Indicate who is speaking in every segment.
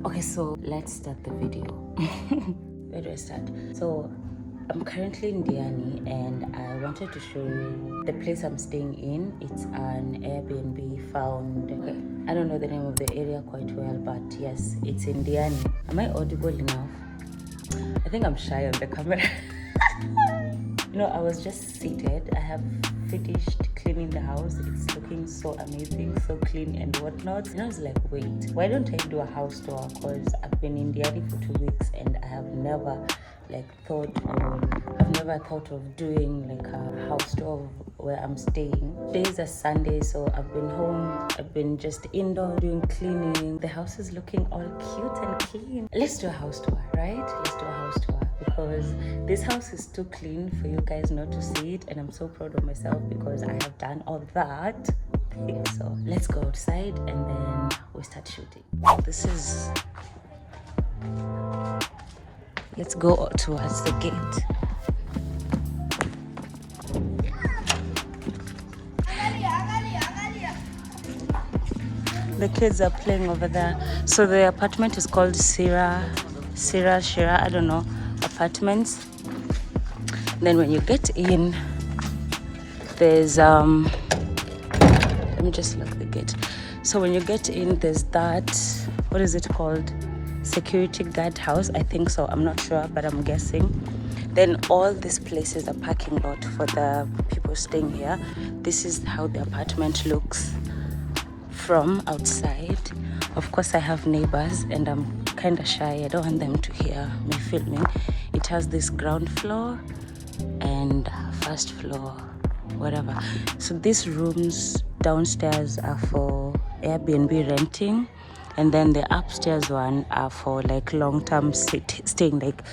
Speaker 1: Okay, so let's start the video. Where do I start? So I'm currently in Diani and I wanted to show you the place I'm staying in. It's an Airbnb found. Okay, I don't know the name of the area quite well, but yes, it's in Diani. Am I audible enough? I think I'm shy on the camera. You know, I was just seated. I have finished cleaning the house. It's looking so amazing, so clean and whatnot. And I was like, wait, why don't I do a house tour? Because I've been in Diani for 2 weeks and I have never thought of doing like a house tour where I'm staying. Today is a Sunday, so I've been home. I've been just indoor doing cleaning. The house is looking all cute and clean. Let's do a house tour, right? Let's do a house tour because this house is too clean for you guys not to see it, and I'm so proud of myself because I have done all that. So let's go outside and then we start shooting. This is... Let's go towards the gate. The kids are playing over there. So the apartment is called Shira, I don't know, apartments. Then when you get in, there's let me just lock the gate. So when you get in, there's that, what is it called? Security guard house, I think so. I'm not sure, but I'm guessing. Then all these places are parking lot for the people staying here. This is how the apartment looks from outside. Of course, I have neighbors and I'm kind of shy. I don't want them to hear me filming. It has this ground floor and first floor, whatever. So these rooms downstairs are for Airbnb renting, and then the upstairs one are for like long-term staying, like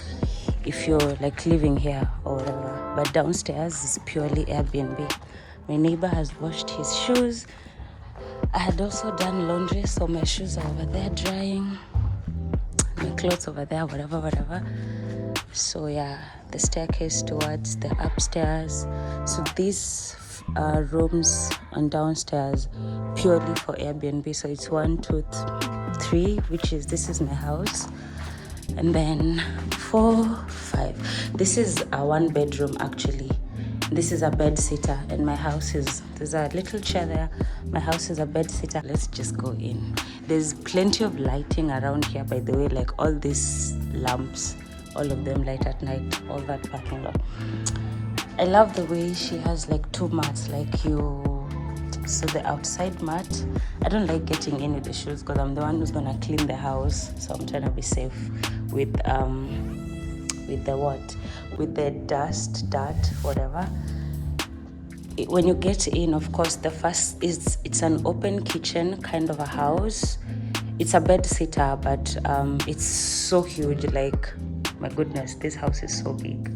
Speaker 1: if you're like living here or whatever. But downstairs is purely Airbnb. My neighbor has washed his shoes. I had also done laundry, so my shoes are over there drying, my clothes over there, whatever. So yeah, the staircase towards the upstairs. So these rooms on downstairs purely for Airbnb. So it's 1, 2, 3, which is, this is my house, and then 4, 5. This is a 1 bedroom actually. This is a bed sitter, and my house is, there's a little chair there. My house is a bed sitter. Let's just go in. There's plenty of lighting around here, by the way, like all these lamps, all of them light at night, all that parking lot. I love the way she has like 2 mats, like you, so the outside mat. I don't like getting in with the shoes because I'm the one who's gonna clean the house, so I'm trying to be safe with the dust, dirt, whatever. When you get in, of course, the first is, it's an open kitchen kind of a house. It's a bed sitter, but it's so huge, like, my goodness, this house is so big.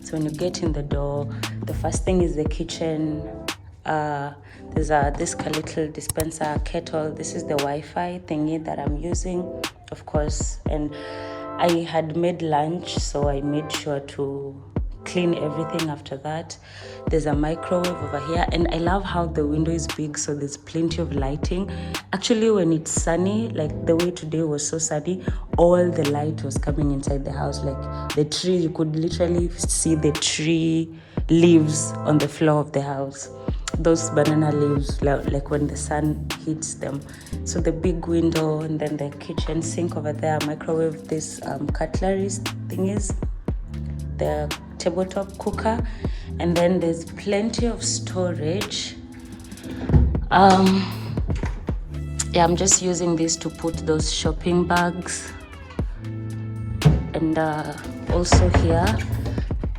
Speaker 1: So when you get in the door, the first thing is the kitchen. There's this little dispenser kettle. This is the Wi-Fi thingy that I'm using, of course, and I had made lunch, so I made sure to clean everything after that. There's a microwave over here, and I love how the window is big, so there's plenty of lighting. Actually, when it's sunny, like the way today was so sunny, all the light was coming inside the house. Like the tree, you could literally see the tree leaves on the floor of the house. Those banana leaves, like when the sun hits them. So the big window, and then the kitchen sink over there, microwave, this cutlery thingies, the tabletop cooker, and then there's plenty of storage. Yeah, I'm just using this to put those shopping bags, and also here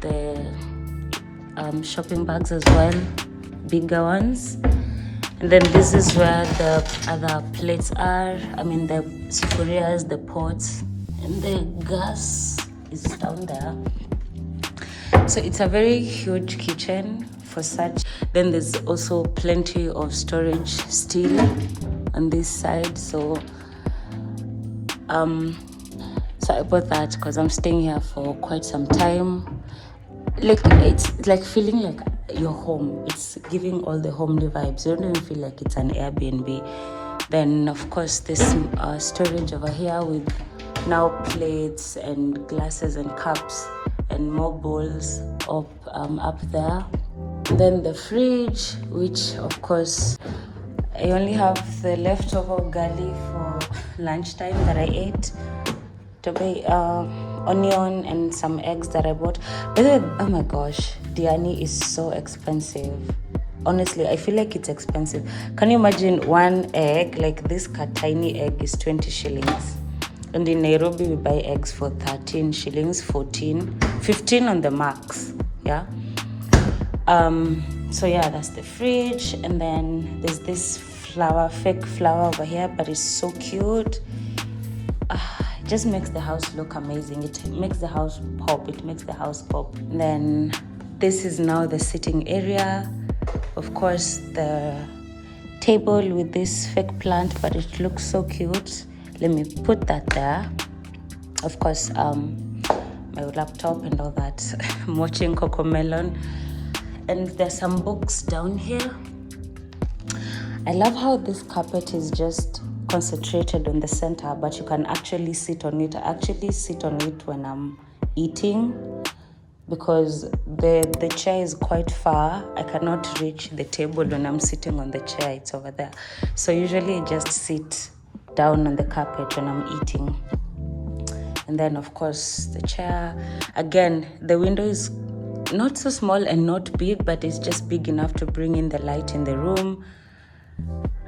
Speaker 1: the shopping bags as well, bigger ones. And then this is where the other plates are. I mean the sufurias, the pots, and the gas is down there. So it's a very huge kitchen for such. Then there's also plenty of storage still on this side. So so I bought that because I'm staying here for quite some time. Like it's like feeling like your home. It's giving all the homely vibes. You don't even feel like it's an Airbnb. Then of course this storage over here with now plates and glasses and cups and more bowls up there. Then the fridge, which of course I only have the leftover ugali for lunchtime that I ate. Onion and some eggs that I bought. By the way, oh my gosh, Diani is so expensive. Honestly, I feel like it's expensive. Can you imagine one egg, like this tiny egg is 20 shillings. And in Nairobi, we buy eggs for 13 shillings, 14, 15 on the max. Yeah. So yeah, that's the fridge. And then there's this fake flower over here, but it's so cute. It just makes the house look amazing. It makes the house pop. And then this is now the sitting area. Of course, the table with this fake plant, but it looks so cute. Let me put that there. Of course, my laptop and all that. I'm watching Cocomelon. And there's some books down here. I love how this carpet is just concentrated on the center, but you can actually sit on it. I actually sit on it when I'm eating because the chair is quite far. I cannot reach the table when I'm sitting on the chair. It's over there. So usually I just sit down on the carpet when I'm eating. And then of course the chair. Again, the window is not so small and not big, but it's just big enough to bring in the light in the room.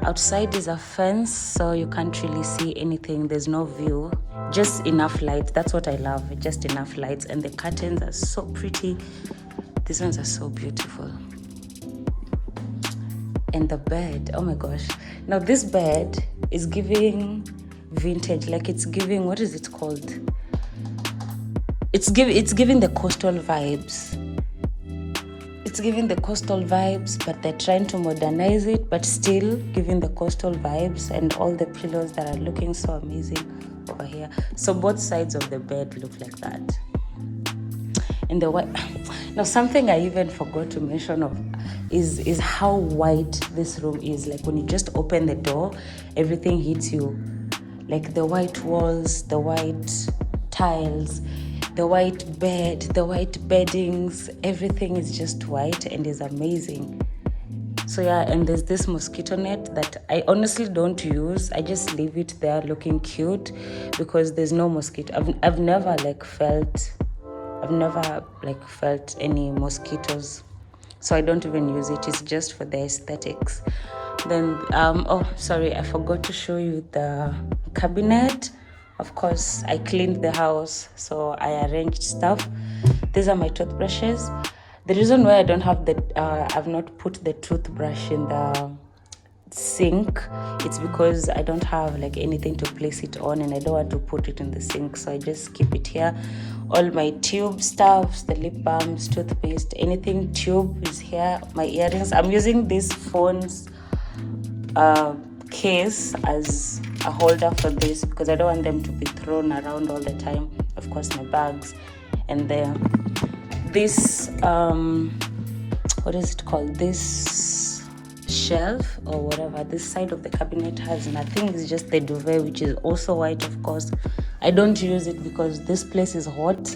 Speaker 1: Outside is a fence, so you can't really see anything. There's no view, just enough light. That's what I love, just enough lights. And the curtains are so pretty. These ones are so beautiful. And the bed, oh my gosh. Now this bed is giving vintage, like it's giving, what is it called? It's giving the coastal vibes. It's giving the coastal vibes, but they're trying to modernize it, but still giving the coastal vibes. And all the pillows that are looking so amazing over here. So both sides of the bed look like that. And the white. Now something I even forgot to mention is how white this room is. Like when you just open the door, everything hits you. Like the white walls, the white tiles, the white bed, the white beddings, everything is just white and is amazing. So yeah, and there's this mosquito net that I honestly don't use. I just leave it there looking cute because there's no mosquito. I've never felt any mosquitoes. So I don't even use it. It's just for the aesthetics. Then I forgot to show you the cabinet. Of course, I cleaned the house, so I arranged stuff. These are my toothbrushes. The reason why I don't have I've not put the toothbrush in the sink, it's because I don't have anything to place it on, and I don't want to put it in the sink, so I just keep it here. All my tube stuffs, the lip balms, toothpaste, anything tube is here. My earrings. I'm using this phone's case as a holder for this because I don't want them to be thrown around all the time. Of course, my bags. And this what is it called, this shelf or whatever, this side of the cabinet has nothing. It's just the duvet, which is also white. Of course, I don't use it because this place is hot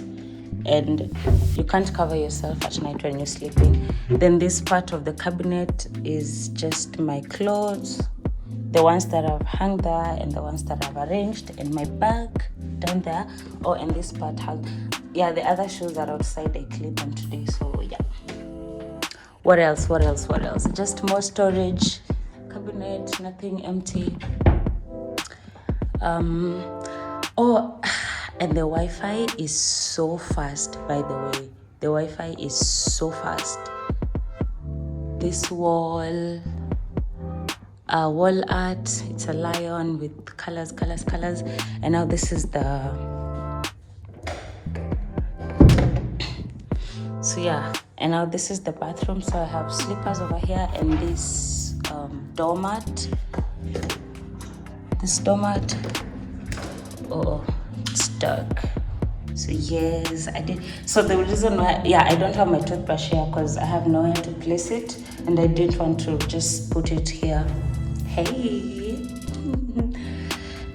Speaker 1: and you can't cover yourself at night when you're sleeping. Then this part of the cabinet is just my clothes, the ones that I've hung there and the ones that I've arranged, and my bag down there. Oh, and this part has, the other shoes are outside. I cleaned them today, so yeah. What else? Just more storage, cabinet, nothing empty. And the Wi-Fi is so fast, by the way. The Wi-Fi is so fast. This wall art, it's a lion with colors. And now this is and now this is the bathroom. So I have slippers over here and this doormat. It's dark. So yes, I did. So the reason why, I don't have my toothbrush here because I have nowhere to place it, and I didn't want to just put it here. Hey,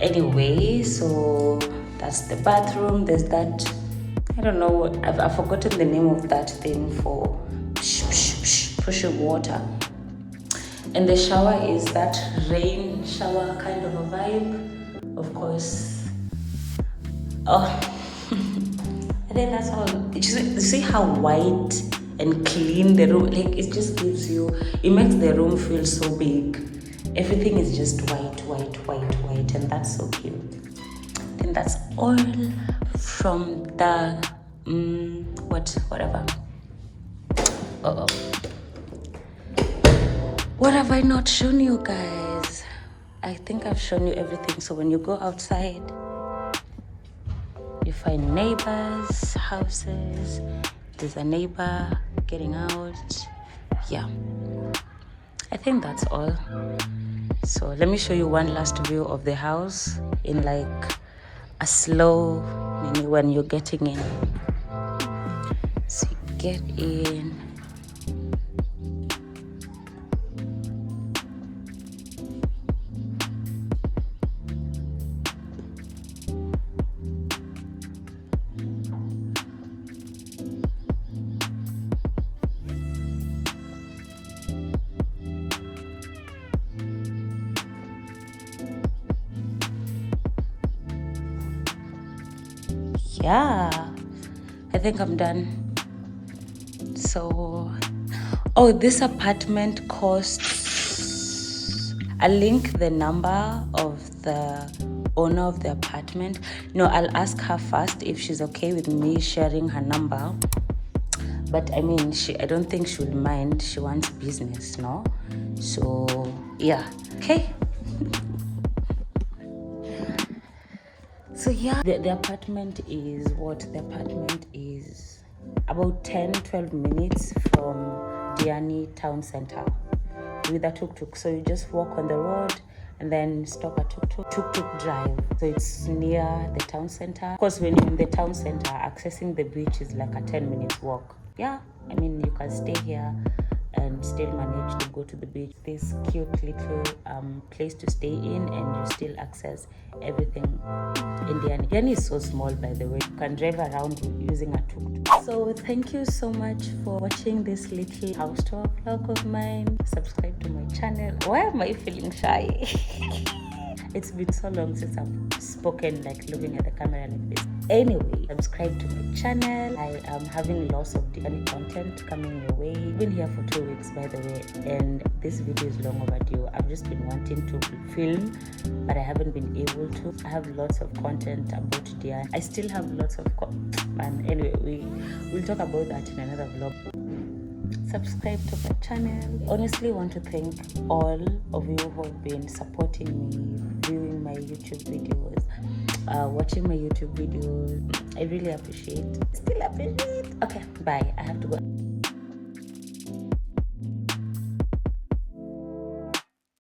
Speaker 1: Anyway, so that's the bathroom. There's that, I don't know, I've forgotten the name of that thing for pushing water. And the shower is that rain shower kind of a vibe. Of course. Oh, I think that's all. You see how white and clean the room, like it just gives you, it makes the room feel so big. Everything is just white, and that's so cute. I think that's all from the whatever. What have I not shown you guys? I think I've shown you everything. So when you go outside, you find neighbors' houses. There's a neighbor getting out. Yeah, I think that's all. So let me show you one last view of the house in like a slow, when you're getting in. So you get in. Yeah, I think I'm done. So, oh, this apartment costs, I'll link the number of the owner of the apartment. No, I'll ask her first if she's okay with me sharing her number. But I mean, I don't think she would mind. She wants business, no? So, yeah, okay. So yeah, the apartment is about 10-12 minutes from Diani Town Center with a tuk-tuk. So you just walk on the road and then stop at tuk-tuk drive. So it's near the town center. Of course, when you're in the town center, accessing the beach is like a 10-minute walk. Yeah, I mean, you can stay here and still manage to go to the beach. This cute little place to stay in, and you still access everything in Diani. Diani is so small, by the way. You can drive around using a tuk-tuk. So thank you so much for watching this little house tour vlog of mine. Subscribe to my channel. Why am I feeling shy? It's been so long since I've spoken like looking at the camera like this. Anyway, subscribe to my channel. I am having lots of different content coming your way. I've been here for 2 weeks, by the way, and this video is long overdue. I've just been wanting to film, but I haven't been able to. I have lots of content about Diani. I still have lots of man. Anyway, we'll talk about that in another vlog. Subscribe to my channel. I honestly want to thank all of you who have been supporting me, viewing my YouTube videos, watching my YouTube videos. I really appreciate. Still appreciate. Okay, bye. I have to go.